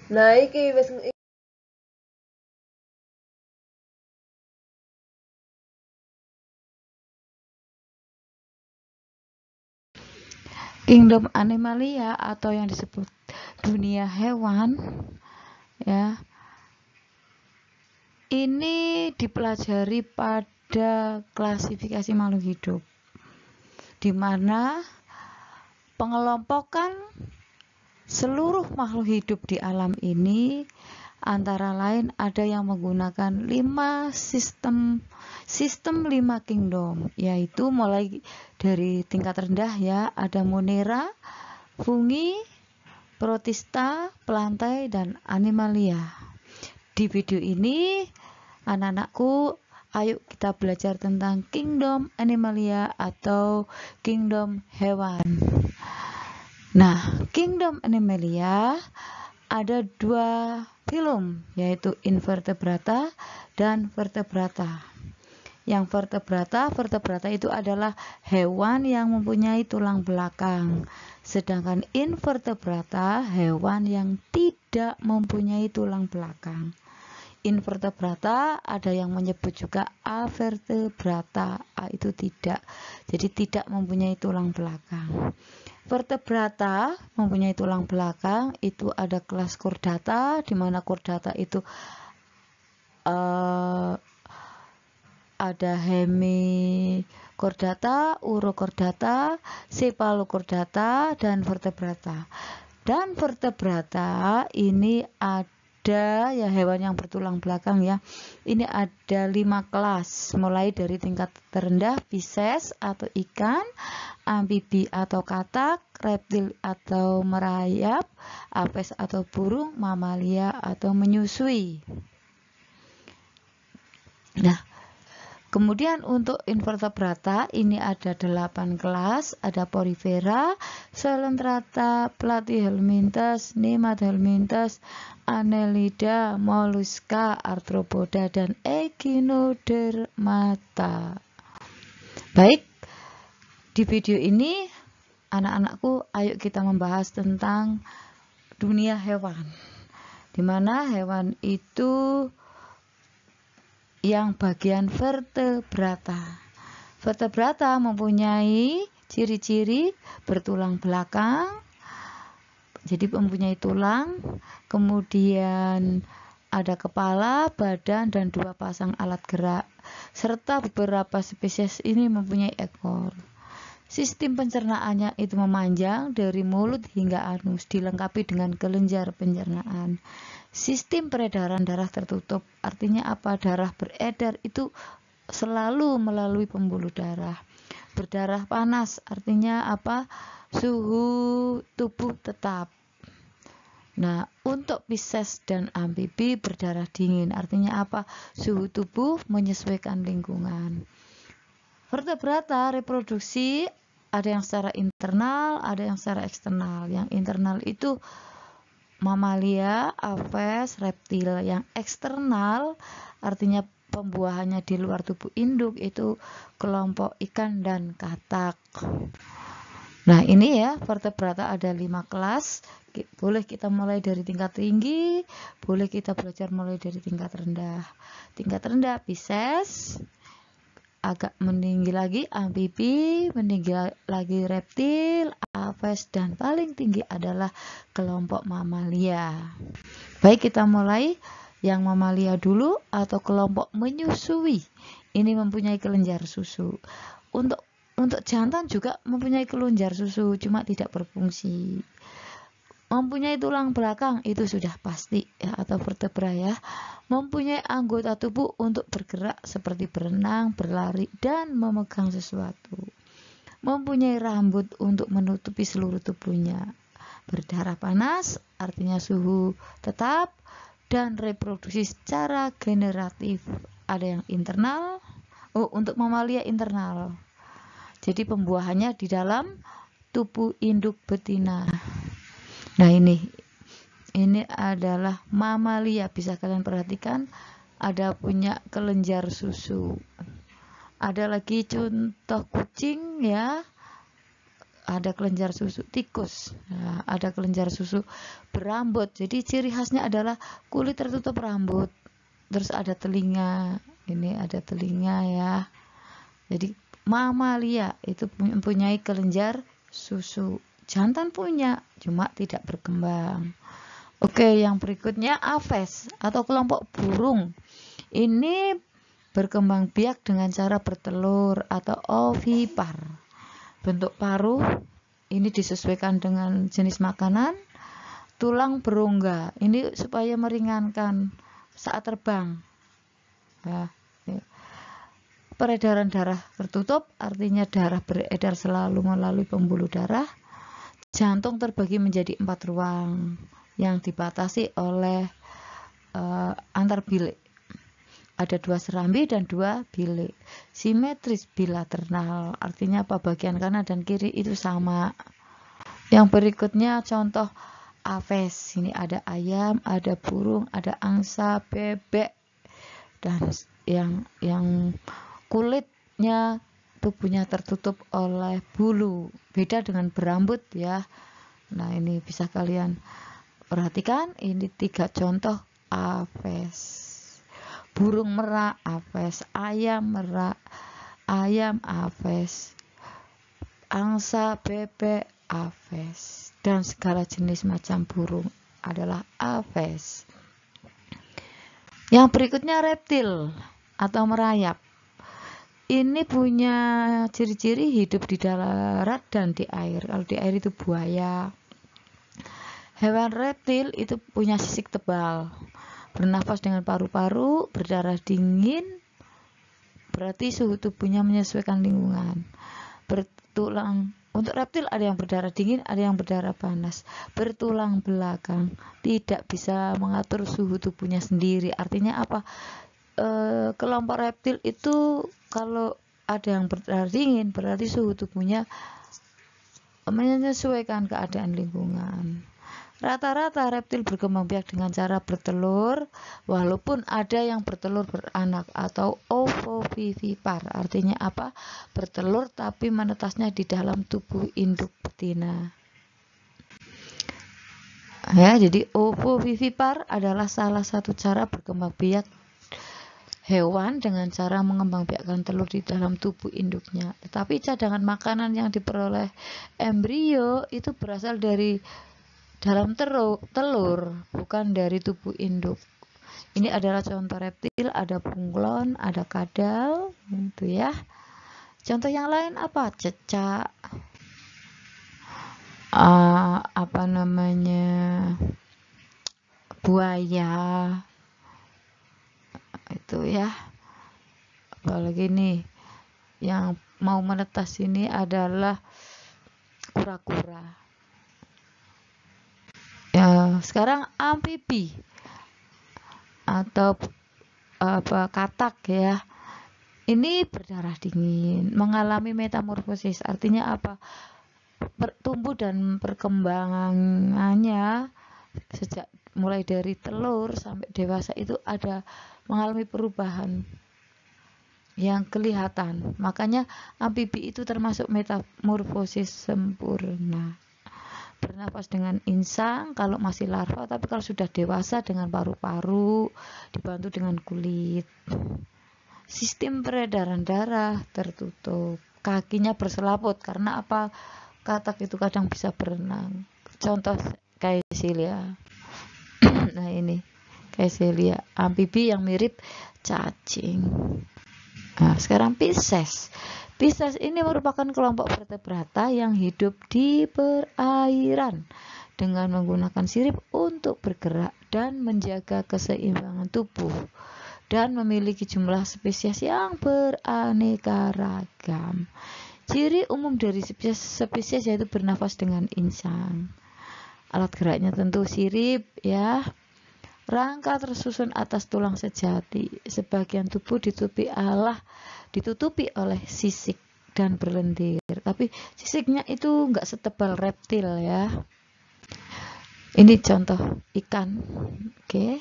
Nah, iki wis Kingdom Animalia atau yang disebut dunia hewan ya, ini dipelajari pada klasifikasi makhluk hidup, di mana pengelompokan seluruh makhluk hidup di alam ini antara lain ada yang menggunakan 5 sistem 5 kingdom, yaitu mulai dari tingkat rendah ya, ada Monera, Fungi, Protista, Plantae, dan Animalia. Di video ini anak-anakku, ayo kita belajar tentang kingdom Animalia atau kingdom hewan. Nah, kingdom Animalia ada 2 film, yaitu Invertebrata dan Vertebrata. Yang vertebrata itu adalah hewan yang mempunyai tulang belakang. Sedangkan invertebrata hewan yang tidak mempunyai tulang belakang. Invertebrata ada yang menyebut juga avertebrata, itu tidak. Jadi tidak mempunyai tulang belakang. Vertebrata mempunyai tulang belakang, itu ada kelas Chordata, di mana Chordata itu ada Hemichordata, Urochordata, Cephalochordata, dan Vertebrata. Dan vertebrata ini ada ya hewan yang bertulang belakang ya. Ini ada 5 kelas, mulai dari tingkat terendah Pisces atau ikan, amfibi atau katak, reptil atau merayap, apes atau burung, mamalia atau menyusui. Nah, kemudian untuk invertebrata ini ada 8 kelas, ada Porifera, Coelenterata, Platyhelminthes, Nemathelminthes, Annelida, Mollusca, Arthropoda, dan Echinodermata. Baik, di video ini anak-anakku ayo kita membahas tentang dunia hewan, di mana hewan itu yang bagian vertebrata. Vertebrata mempunyai ciri-ciri bertulang belakang, jadi mempunyai tulang, kemudian ada kepala, badan, dan 2 pasang alat gerak, serta beberapa spesies ini mempunyai ekor. Sistem pencernaannya itu memanjang dari mulut hingga anus, dilengkapi dengan kelenjar pencernaan. Sistem peredaran darah tertutup, artinya apa? Darah beredar itu selalu melalui pembuluh darah. Berdarah panas, artinya apa? Suhu tubuh tetap. Nah, untuk Pisces dan amfibi berdarah dingin, artinya apa? Suhu tubuh menyesuaikan lingkungan. Vertebrata reproduksi ada yang secara internal, ada yang secara eksternal. Yang internal itu mamalia, aves, reptil. Yang eksternal artinya pembuahannya di luar tubuh induk itu kelompok ikan dan katak. Nah, ini ya vertebrata ada 5 kelas. Boleh kita mulai dari tingkat tinggi, boleh kita belajar mulai dari tingkat rendah. Tingkat rendah Pisces, agak meninggi lagi amfibi, meninggi lagi reptil, aves, dan paling tinggi adalah kelompok mamalia. Baik, kita mulai yang mamalia dulu atau kelompok menyusui. Ini mempunyai kelenjar susu. Untuk jantan juga mempunyai kelenjar susu, cuma tidak berfungsi. Mempunyai tulang belakang itu sudah pasti ya, atau vertebra ya. Mempunyai anggota tubuh untuk bergerak seperti berenang, berlari, dan memegang sesuatu. Mempunyai rambut untuk menutupi seluruh tubuhnya. Berdarah panas, artinya suhu tetap, dan reproduksi secara generatif. Ada yang internal, untuk mamalia internal. Jadi pembuahannya di dalam tubuh induk betina. Nah, ini adalah mamalia, bisa kalian perhatikan ada punya kelenjar susu. Ada lagi contoh kucing ya, ada kelenjar susu tikus. Nah, ada kelenjar susu berambut. Jadi ciri khasnya adalah kulit tertutup rambut. Terus ada telinga. Ini ada telinga ya. Jadi mamalia itu mempunyai kelenjar susu. Jantan punya, cuma tidak berkembang. Oke, yang berikutnya Aves atau kelompok burung. Ini berkembang biak dengan cara bertelur atau ovipar. Bentuk paruh ini disesuaikan dengan jenis makanan. Tulang berongga ini supaya meringankan saat terbang. Ya. Peredaran darah tertutup, artinya darah beredar selalu melalui pembuluh darah. Jantung terbagi menjadi 4 ruang yang dibatasi oleh antar bilik. Ada 2 serambi dan 2 bilik. Simetris bilateral, artinya apa? Bagian kanan dan kiri itu sama. Yang berikutnya contoh Aves. Ini ada ayam, ada burung, ada angsa, bebek, dan yang kulitnya tubuhnya tertutup oleh bulu. Beda dengan berambut ya. Nah, ini bisa kalian perhatikan. Ini 3 contoh Aves. Burung merak Aves, ayam merak, ayam Aves, angsa, bebek Aves, dan segala jenis macam burung adalah Aves. Yang berikutnya reptil atau merayap. Ini punya ciri-ciri hidup di darat dan di air. Kalau di air itu buaya. Hewan reptil itu punya sisik tebal, bernafas dengan paru-paru, berdarah dingin, berarti suhu tubuhnya menyesuaikan lingkungan. Bertulang, untuk reptil ada yang berdarah dingin, ada yang berdarah panas. Bertulang belakang, tidak bisa mengatur suhu tubuhnya sendiri. Artinya apa? Kelompok reptil itu kalau ada yang berdarah dingin, berarti suhu tubuhnya menyesuaikan keadaan lingkungan. Rata-rata reptil berkembang biak dengan cara bertelur, walaupun ada yang bertelur beranak atau ovovivipar. Artinya apa? Bertelur tapi menetasnya di dalam tubuh induk betina. Ya, jadi ovovivipar adalah salah satu cara berkembang biak hewan dengan cara mengembangbiakkan telur di dalam tubuh induknya. Tetapi cadangan makanan yang diperoleh embrio itu berasal dari dalam telur, bukan dari tubuh induk. Ini adalah contoh reptil, ada bunglon, ada kadal, gitu ya. Contoh yang lain apa? Cecak, buaya, itu ya. Apalagi nih, yang mau menetas ini adalah kura-kura. Ya, sekarang amfibi atau katak ya. Ini berdarah dingin, mengalami metamorfosis. Artinya apa? Tumbuh dan perkembangannya sejak mulai dari telur sampai dewasa itu ada mengalami perubahan yang kelihatan. Makanya amfibi itu termasuk metamorfosis sempurna. Bernafas dengan insang kalau masih larva, tapi kalau sudah dewasa dengan paru-paru dibantu dengan kulit. Sistem peredaran darah tertutup, kakinya berselaput karena apa? Katak itu kadang bisa berenang. Contoh Caesilia. Nah, ini Caesilia, amfibi yang mirip cacing. Nah, sekarang Pisces. Pisces ini merupakan kelompok vertebrata yang hidup di perairan dengan menggunakan sirip untuk bergerak dan menjaga keseimbangan tubuh, dan memiliki jumlah spesies yang beraneka ragam. Ciri umum dari spesies yaitu bernafas dengan insang. Alat geraknya tentu sirip ya. Rangka tersusun atas tulang sejati. Sebagian tubuh ditutupi oleh sisik dan berlendir. Tapi sisiknya itu nggak setebal reptil ya. Ini contoh ikan. Oke.